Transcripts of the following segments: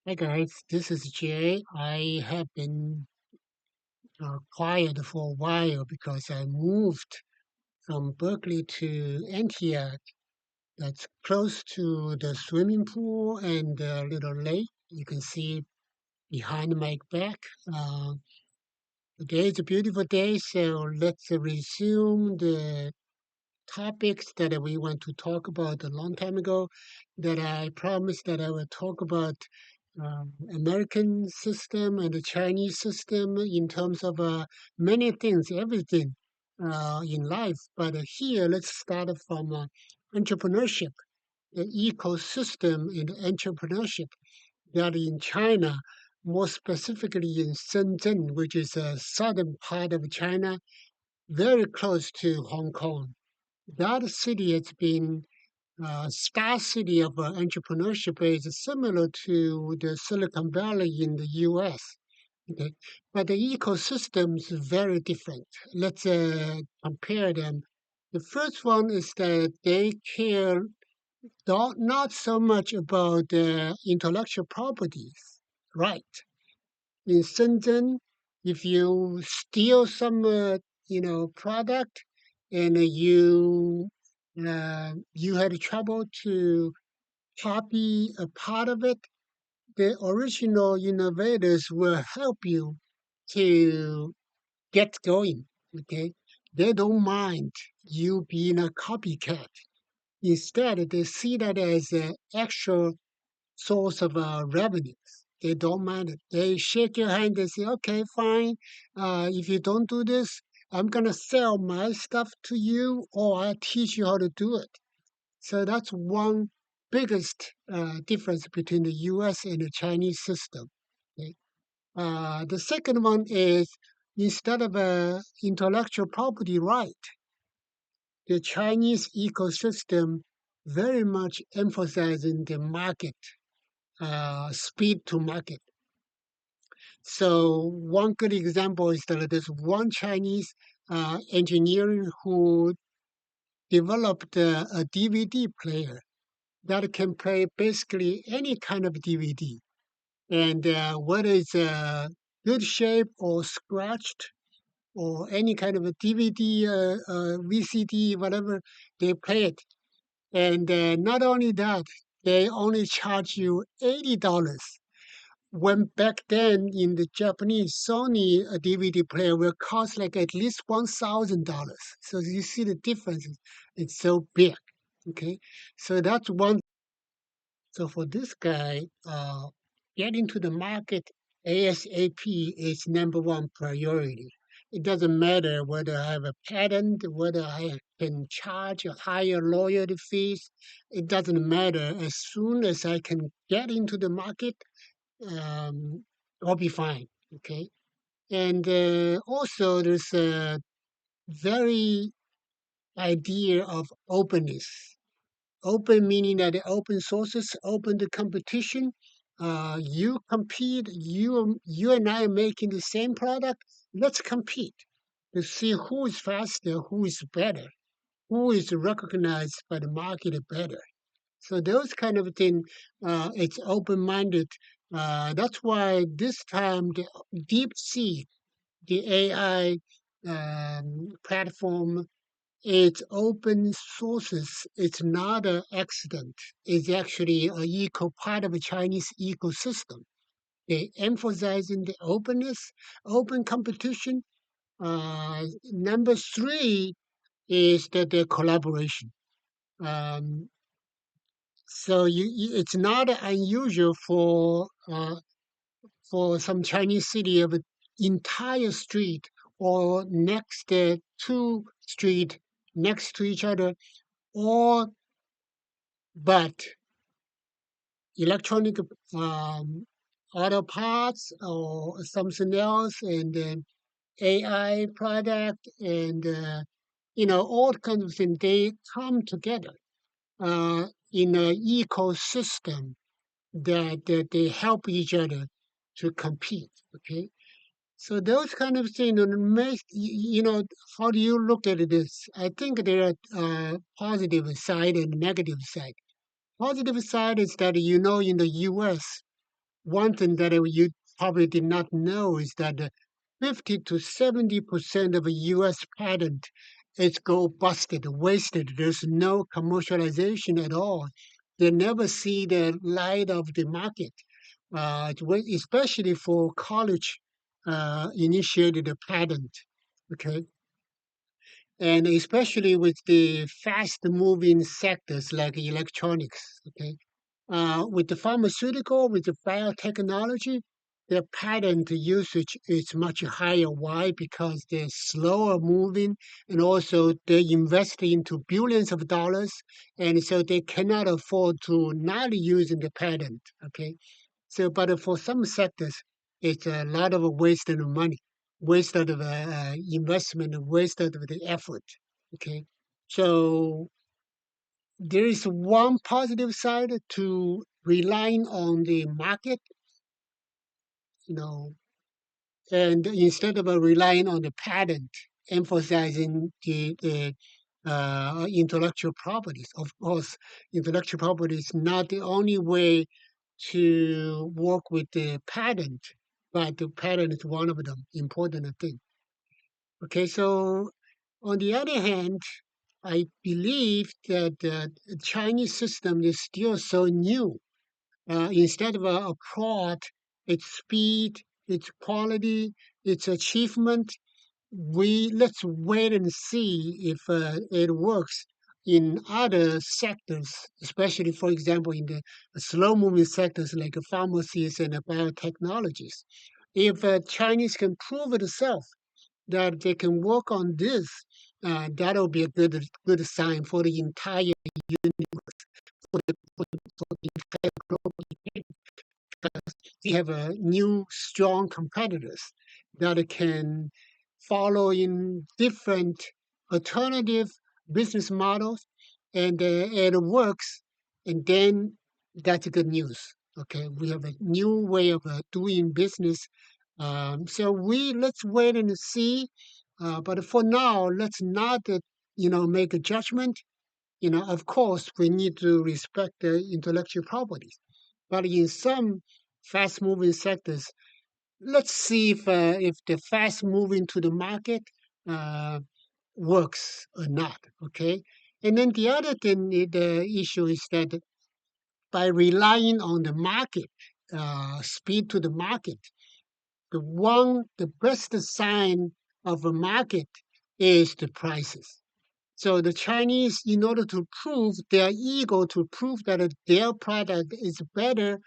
Hi guys, this is Jay. I have been quiet for a while because I moved from Berkeley to Antioch. That's close to the swimming pool and the little lake. You can see behind my back. Uh, Today is a beautiful day, so let's resume the topics that we want to talk about a long time ago. That I promised that I would talk about American system and the Chinese system in terms of many things, everything in life. But here, let's start from entrepreneurship, the ecosystem in entrepreneurship that in China, more specifically in Shenzhen, which is a southern part of China, very close to Hong Kong. That city has been star city of entrepreneurship is similar to the Silicon Valley in the U.S. Okay, but the ecosystems is very different. Let's compare them. The first one is that they care not so much about intellectual properties, right? In Shenzhen, if you steal some, product and you had trouble to copy a part of it, the original innovators will help you to get going. Okay, they don't mind you being a copycat. Instead, they see that as an actual source of revenues. They don't mind it. They shake your hand. They say, "Okay, fine. If you don't do this, I'm gonna sell my stuff to you, or I'll teach you how to do it." So that's one biggest difference between the U.S. and the Chinese system. Okay. The second one is instead of intellectual property right, the Chinese ecosystem very much emphasizing the market, speed to market. So one good example is that there's one Chinese engineer who developed a DVD player that can play basically any kind of DVD. And whether it's good shape or scratched or any kind of a DVD, VCD, whatever, they play it. And not only that, they only charge you $80. When back then in the Japanese Sony a DVD player will cost like at least $1,000. So you see the difference. It's so big. Okay, so that's one. So for this guy, getting to the market ASAP is number one priority. It doesn't matter whether I have a patent, whether I can charge a higher royalty fees. It doesn't matter. As soon as I can get into the market, um, I'll be fine. Okay. And also, there's a very idea of openness. Open meaning that the open sources, open to competition. You compete. You and I are making the same product. Let's compete to see who is faster, who is better, who is recognized by the market better. So those kind of thing, it's open-minded. That's why this time the DeepSeek, the AI platform, it's open sources. It's not an accident. It's actually a eco part of a Chinese ecosystem. They emphasizing the openness, open competition. Number three is that the collaboration. Um, so it's not unusual for some Chinese city of an entire street or next two street next to each other, or but electronic um, auto parts or something else, and then AI product, and all kinds of things. They come together in an ecosystem that they help each other to compete. Okay, so those kind of things make how do you look at this? I think there are positive side and negative side. Positive side is that in the U.S. one thing that you probably did not know is that 50 to 70% of a U.S. patent is go busted, wasted. There's no commercialization at all. They never see the light of the market, especially for college initiated a patent. Okay, and especially with the fast moving sectors like electronics. Okay, with the pharmaceutical, with the biotechnology, the patent usage is much higher. Why? Because they're slower moving, and also they invest into billions of dollars, and so they cannot afford to not using the patent. Okay, so but for some sectors, it's a lot of wasted money, wasted of investment, wasted of the effort. Okay, so there is one positive side to relying on the market, you know, and instead of relying on the patent, emphasizing the intellectual properties. Of course, intellectual property is not the only way to work with the patent, but the patent is one of them important thing. Okay, so on the other hand, I believe that the Chinese system is still so new. Instead of applaud its speed, its quality, its achievement, we let's wait and see if it works in other sectors, especially, for example, in the slow-moving sectors like pharmacies and biotechnologies. If Chinese can prove itself that they can work on this, that'll be a good sign for the entire for the entire global. We have a new strong competitors that can follow in different alternative business models, and it works, and then that's good news. Okay, we have a new way of doing business. So we let's wait and see. But for now, let's not make a judgment. Of course, we need to respect the intellectual properties, but in some fast-moving sectors, let's see if the fast moving to the market uh, works or not. Okay, and then the other thing, the issue is that by relying on the market, speed to the market, the best sign of a market is the prices. So the Chinese, in order to prove their ego, to prove that their product is better,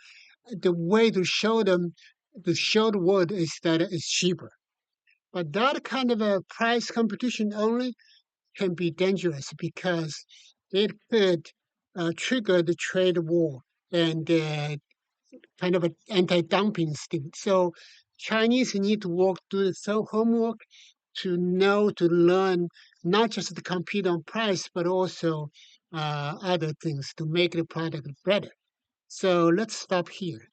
the way to show the world is that it's cheaper. But that kind of a price competition only can be dangerous because it could trigger the trade war and kind of an anti-dumping thing. So Chinese need to work, do some homework to know, to learn, not just to compete on price, but also other things to make the product better. So let's stop here.